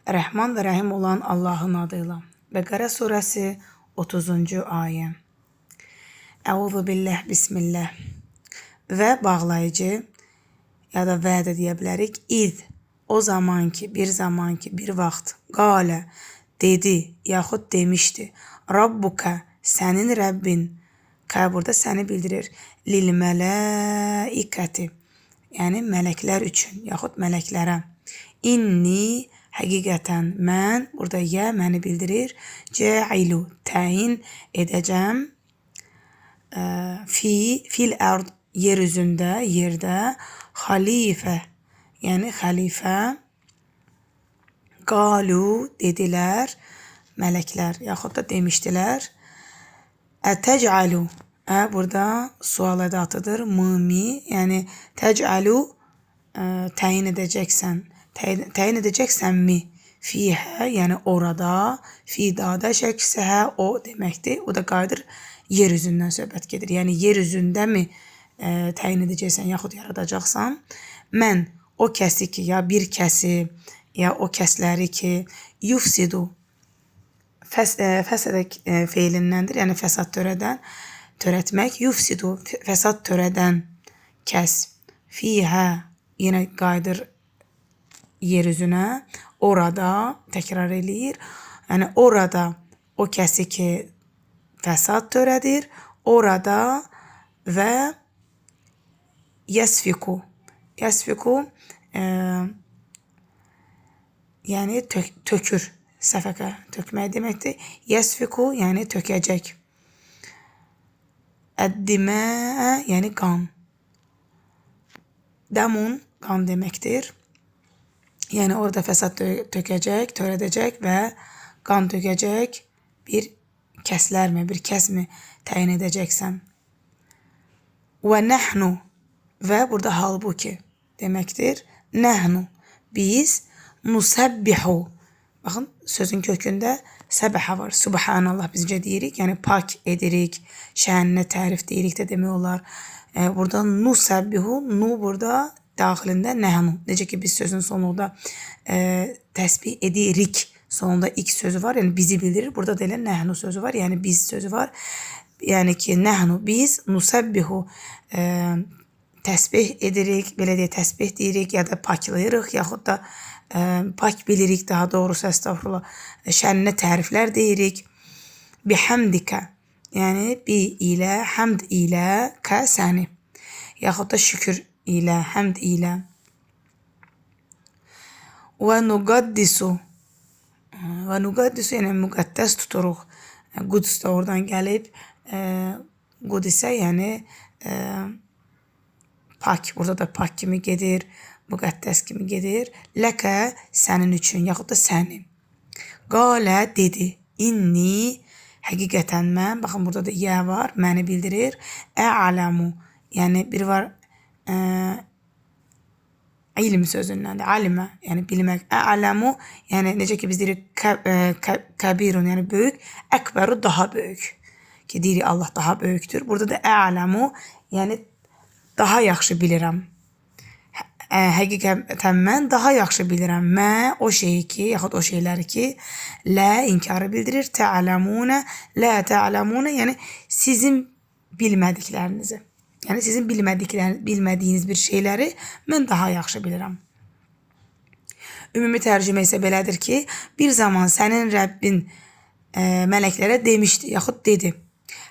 Rəhman və Rəhim olan Allahın adıyla. Bəqərə surəsi 30-cu ayə. Əuzu billah, bismillah. Və bağlayıcı ya da vəd deyə bilərik. İz, o zaman ki, bir vaxt. Qalə, dedi, yaxud demişdi. Rabbuka, sənin Rəbbin. Qa burada səni bildirir. Lil mələikəti, yəni mələklər üçün, yaxud mələklərə. İnni, həqiqətən mən, burada yə məni bildirir. Cəilu, təyin edəcəm. Fil ərd, yer üzündə, yerdə. Xalifə, yəni xəlifə. Qalu, dedilər, mələklər, yaxud da demişdilər. Ətəcəlu, burada sual ədatıdır. Mimi, yəni təcəlu, təyin edəcəksən. Təyin edəcəksənmi? Fiyhə, yəni orada. Fidada şəksəhə, o deməkdir. O da qayıdır, yer üzündən söhbət gedir. Yəni yer üzündəmi təyin edəcəksən, yaxud yaradacaqsan. Mən o kəsi ki, ya bir kəsi, ya o kəsləri ki, yufsidu, fəsədə feilindəndir, yəni fəsad törətmək. Yufsidu, fəsad törədən kəs. Fiyhə, yenə qayıdır yer üzünə. Orada, təkrar eləyir. Yəni orada o kəsi ki, fəsad törədir. Orada və yəsfiku. Yəsfiku, yəni tökür. Səfəkə tökmək deməkdir. Yəsfiku, yəni tökəcək. Əddimə, yəni qan. Dəmun, qan deməkdir. Yəni orada fəsad tökəcək, törədəcək və qan tökəcək bir kəslərmi, bir kəsmi təyin edəcəksən. Və nəhnu, və burada halbuki deməkdir. Nəhnu, biz, nusəbbihu. Baxın, sözün kökündə səbəhə var. Subhanallah bizcə deyirik, yəni pak edirik, şəninə tərif deyirik də demək olar. Burada nusəbbihu, nu burada daxilində nəhnu. Necə ki, biz sözün sonunda təsbih edirik. Sonunda x sözü var, yəni bizi bildirir. Burada da elə nəhnu sözü var, yəni biz sözü var. Yəni ki, nəhnu, biz, nusəbbihu, təsbih edirik, belə deyə təsbih deyirik, ya da paklayırıq, yaxud da pak bilirik, daha doğrusu əstəğfurullah, şəninə təriflər deyirik. Bihəmdikə, yəni bi ilə, həmd ilə, kə səni, yaxud da şükür ilə, həmd ilə. Və nuqaddisu, yəni müqəddəs tuturuq. Qudüs də oradan gəlib, Qudüsə, yəni pak, burada da pak kimi gedir, müqəddəs kimi gedir. Ləkə, sənin üçün, yaxud da sənin. Qalə, dedi, inni, həqiqətən mən, baxın burada da yə var, məni bildirir. Ə'ələmu, yəni bir var, ilm sözündəndir, alimə, yəni bilmək. Ə'ələmu, yəni necə ki biz deyirik, kəbirun, yəni böyük, əkbəru, daha böyük. Ki deyirik, Allah daha böyükdür. Burada da ə'ələmu, yəni daha yaxşı bilirəm. Həqiqətən mən daha yaxşı bilirəm. Mə, o şeyi ki, yaxud o şeyləri ki, lə inkarı bildirir. Tə'ələmunə, lə tə'ələmunə, yəni sizin bilmədiklərinizi. Yəni sizin bilmədiyiniz bir şeyləri mən daha yaxşı bilirəm. Ümumi tərcümə isə belədir ki, bir zaman sənin Rəbbin mələklərə demişdi, yaxud dedi.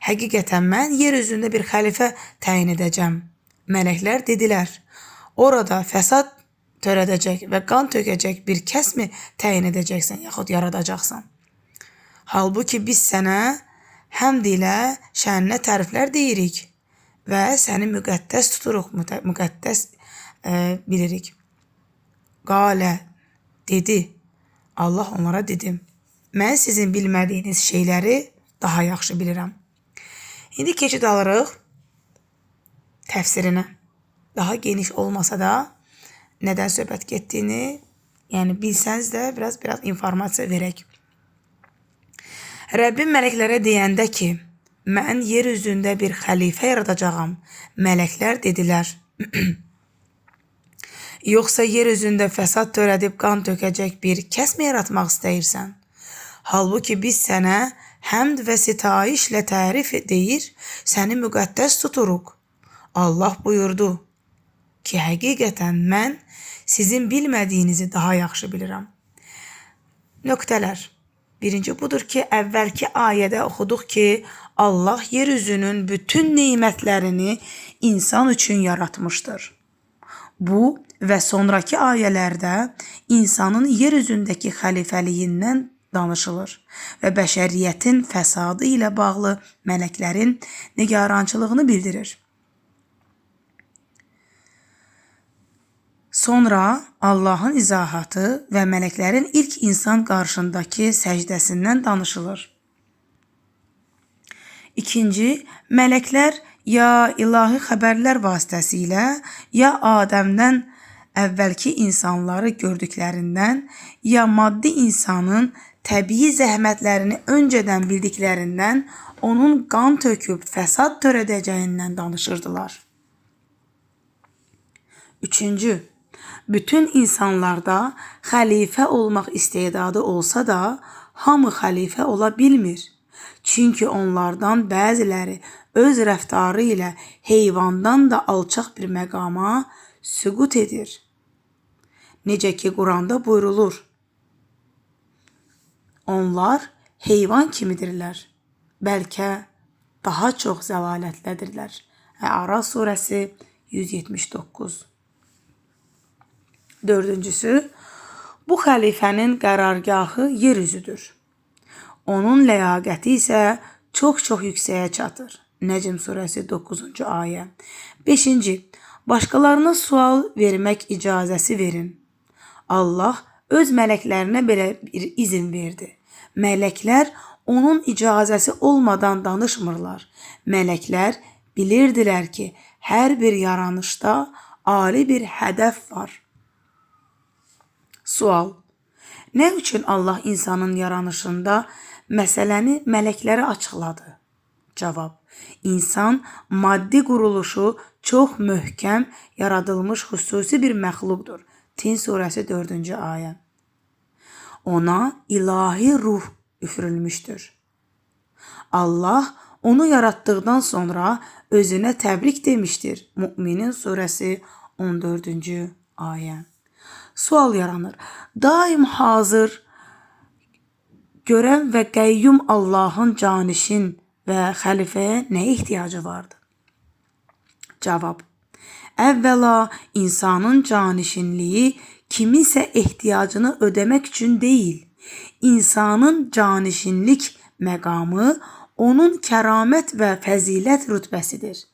Həqiqətən mən yer üzündə bir xəlifə təyin edəcəm. Mələklər dedilər. Orada fəsad törədəcək və qan tökəcək bir kəsmi təyin edəcəksən, yaxud yaradacaqsan. Halbuki biz sənə həmd ilə şəninə təriflər deyirik və səni müqəddəs tuturuq, müqəddəs bilirik. Qalə, dedi, Allah onlara dedi, mən sizin bilmədiyiniz şeyləri daha yaxşı bilirəm. İndi keçid alırıq təfsirinə. Daha geniş olmasa da nədən söhbət getdiyini, yəni bilsəniz də biraz informasiya verək. Rəbbim mələklərə deyəndə ki, mən yer üzündə bir xəlifə yaradacağam. Mələklər dedilər. Yoxsa yer üzündə fəsad törədib qan tökəcək bir kəs mi yaratmaq istəyirsən? Halbuki biz sənə həmd və sitayişlə tərif deyir, səni müqəddəs tuturuq. Allah buyurdu ki, həqiqətən mən sizin bilmədiyinizi daha yaxşı bilirəm. Nöqtələr. Birinci budur ki, əvvəlki ayədə oxuduq ki, Allah yeryüzünün bütün neymətlərini insan üçün yaratmışdır. Bu və sonraki ayələrdə insanın yeryüzündəki xəlifəliyindən danışılır və bəşəriyyətin fəsadı ilə bağlı mələklərin nigarançılığını bildirir. Sonra Allahın izahatı və mələklərin ilk insan qarşısındakı səcdəsindən danışılır. İkinci, mələklər ya ilahi xəbərlər vasitəsilə, ya Adəmdən əvvəlki insanları gördüklərindən, ya maddi insanın təbii zəhmətlərini öncədən bildiklərindən, onun qan töküb fəsad törədəcəyindən danışırdılar. Üçüncü, bütün insanlarda xəlifə olmaq istedadı olsa da, hamı xəlifə ola bilmir. Çünki onlardan bəziləri öz rəftarı ilə heyvandan da alçaq bir məqama süqut edir. Necə ki, Quranda buyrulur. Onlar heyvan kimidirlər, bəlkə daha çox zəlalətlədirlər. Əraf surəsi 179. Dördüncüsü, bu xəlifənin qərargahı yer üzüdür. Onun ləyaqəti isə çox-çox yüksəyə çatır. Nəcm surəsi 9-cu ayə. 5. Başqalarına sual vermək icazəsi verin. Allah öz mələklərinə belə bir izin verdi. Mələklər onun icazəsi olmadan danışmırlar. Mələklər bilirdilər ki, hər bir yaranışda ali bir hədəf var. Sual: nə üçün Allah insanın yaranışında məsələni mələklərə açıqladı? Cavab: İnsan maddi quruluşu çox möhkəm yaradılmış xüsusi bir məxluqdur. Tin surəsi 4-cü ayə. Ona ilahi ruh üfürülmüşdür. Allah onu yaratdıqdan sonra özünə təbrik demişdir. Müminin surəsi 14-cü ayə. Sual yaranır. Daim hazır görən və qəyyum Allahın canişin və xəlifəyə nə ehtiyacı vardı? Cavab: əvvəla insanın canişinliyi kiminsə ehtiyacını ödəmək üçün deyil. İnsanın canişinlik məqamı onun kəramət və fəzilət rütbəsidir.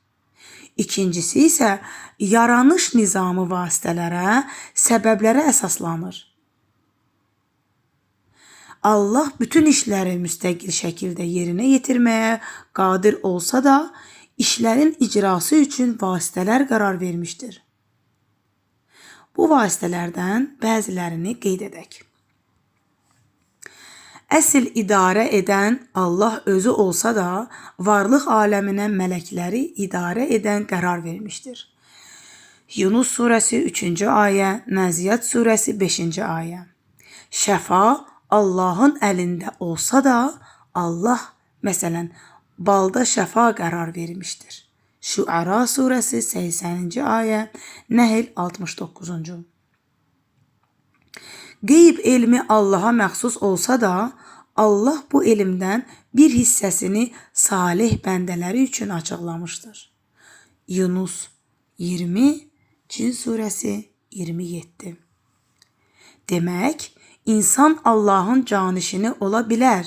İkincisi isə yaranış nizamı vasitələrə, səbəblərə əsaslanır. Allah bütün işləri müstəqil şəkildə yerinə yetirməyə qadir olsa da, işlərin icrası üçün vasitələr qərar vermişdir. Bu vasitələrdən bəzilərini qeyd edək. Əsl idarə edən Allah özü olsa da, varlıq aləminə mələkləri idarə edən qərar vermişdir. Yunus surəsi 3-cü ayə, Nəziyyat surəsi 5-ci ayə. Şəfa Allahın əlində olsa da, Allah, məsələn, balda şəfa qərar vermişdir. Şüəra surəsi 80-ci ayə, Nəhl 69-cu. Qeyb elmi Allaha məxsus olsa da, Allah bu elmdən bir hissəsini salih bəndələri üçün açıqlamışdır. Yunus 20, Cin surəsi 27. Demək, insan Allahın canişini ola bilər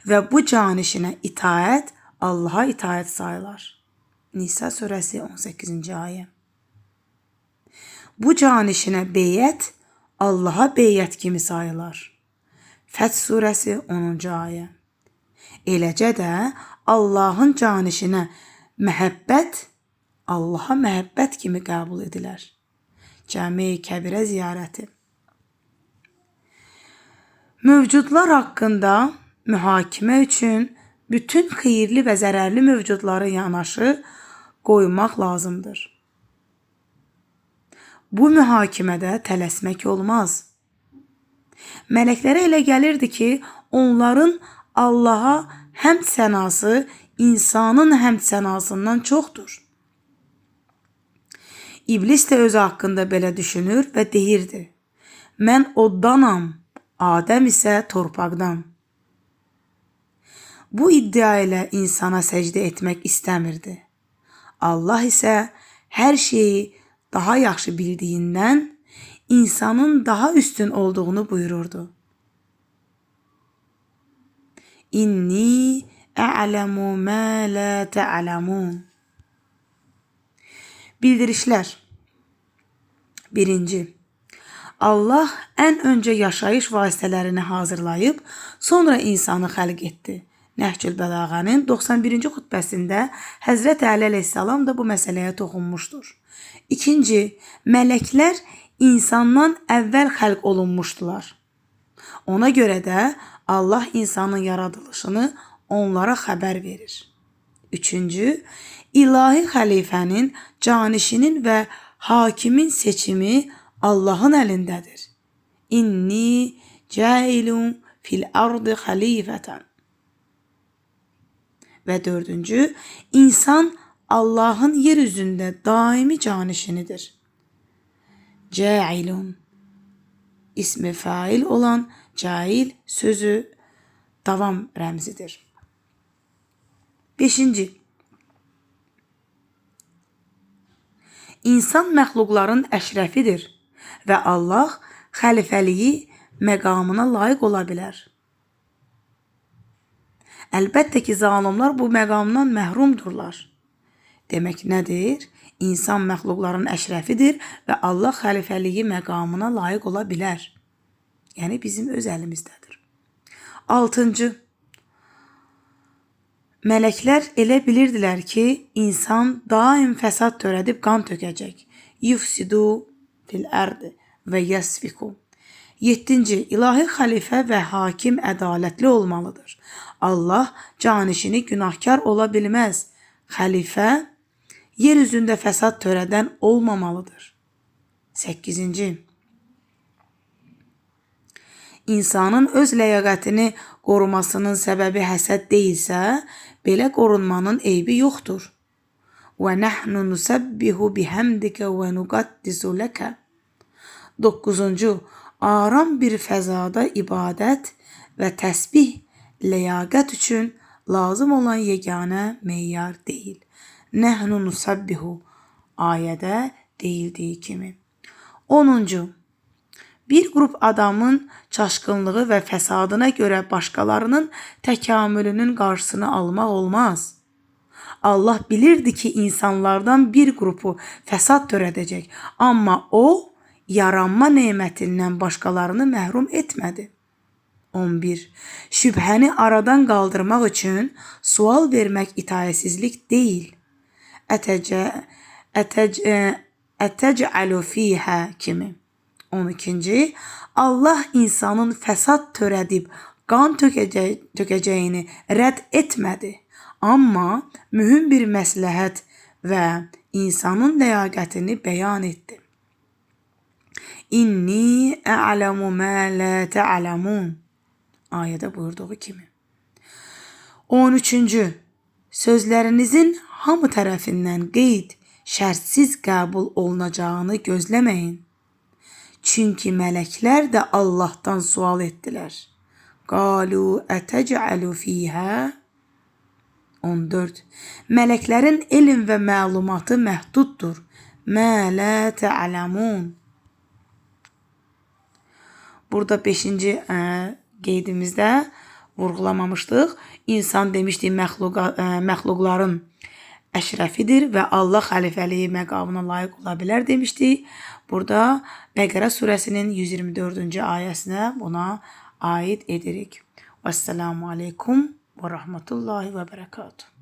və bu canişinə itaət Allaha itaət sayılar. Nisa surəsi 18-ci ayə. Bu canişinə beyət Allaha beyət kimi sayılar. Fəth surəsi 10-cu ayə. Eləcə də Allahın canişinə məhəbbət Allaha məhəbbət kimi qəbul edilər. Cəmi-i Kəbirə ziyarəti. Mövcudlar haqqında mühakimə üçün bütün xeyirli və zərərli mövcudları yanaşı qoymaq lazımdır. Bu mühakimədə tələsmək olmaz. Mələklərə elə gəlirdi ki, onların Allaha həmd sənası insanın həmd sənasından çoxdur. İblis də özü haqqında belə düşünür və deyirdi: mən oddanam, Adəm isə torpaqdan. Bu iddia ilə insana səcdə etmək istəmirdi. Allah isə hər şeyi daha yaxşı bildiyindən insanın daha üstün olduğunu buyururdu. İnni a'lamu ma la ta'lamun. Bildirişlər. 1. Allah ən öncə yaşayış vasitələrini hazırlayıb, sonra insanı xəlq etdi. Nəhcül Bəlağənin 91-ci xutbəsində Həzrət Əli əleyhissalam da bu məsələyə toxunmuşdur. 2. Mələklər insandan əvvəl xəlq olunmuşdular. Ona görə də Allah insanın yaradılışını onlara xəbər verir. 3. İlahi xəlifənin, canişinin və hakimin seçimi Allahın əlindədir. İnni cailun fil ardı xəlifətən. Və 4. İnsan Allahın yer üzündə daimi canişinidir. Cailun ismi fail olan cail sözü davam rəmzidir. 5. İnsan məxluqların əşrəfidir və Allah xəlifəliyi məqamına layiq ola bilər. Əlbəttə ki, zalimlər bu məqamdan məhrumdurlar. Demək nədir? İnsan məxluqların əşrəfidir və Allah xəlifəliyi məqamına layiq ola bilər. Yəni bizim öz əlimizdədir. 6. Mələklər elə bilirdilər ki, insan daim fəsad törədib qan tökəcək. Yufsidu fil ərdi və yəsfiku. 7. İlahi xəlifə və hakim ədalətli olmalıdır. Allah canişini günahkar ola bilməz. Xəlifə yer üzündə fəsad törədən olmamalıdır. 8. İnsanın öz ləyaqətini qorumasının səbəbi həsəd deyilsə, belə qorunmanın eybi yoxdur. Və nəhnu nusəbbihu bihəmdikə və nuqaddisu ləkə. 9. Aram bir fəzada ibadət və təsbih ləyaqət üçün lazım olan yeganə meyyar deyil. Nəhnu nusəbbihu ayədə deyildiyi kimi. 10. Bir qrup adamın çaşqınlığı və fəsadına görə başqalarının təkamülünün qarşısını almaq olmaz. Allah bilirdi ki, insanlardan bir qrupu fəsad törədəcək, amma o, yaranma nemətindən başqalarını məhrum etmədi. 11. Şübhəni aradan qaldırmaq üçün sual vermək itayətsizlik deyil. Ətəcəlu fiyhə kimi. 12. Allah insanın fəsad törədib qan tökəcəyini rədd etmədi. Amma mühüm bir məsləhət və insanın ləyaqətini bəyan etdi. İnni a'lamu ma la ta'lamun. Ayədə buyurduğu kimi. 13. Sözlərinizin hamı tərəfindən qeyd, şərtsiz qəbul olunacağını gözləməyin. Çünki mələklər də Allahdan sual etdilər. Qalu ətəcəlu fiyhə. 14. Mələklərin elm və məlumatı məhduddur. Mə la ta'lamun. Burada 5. qeydimizdə vurğulamamışdıq. İnsan demişdik məxluqların əşrəfidir və Allah xəlifəliyi məqamına layiq ola bilər demişdik. Burada Bəqərə surəsinin 124-cü ayəsinə buna aid edirik. Vəssalamu aleykum və rahmetullahi və bərəkatuhu.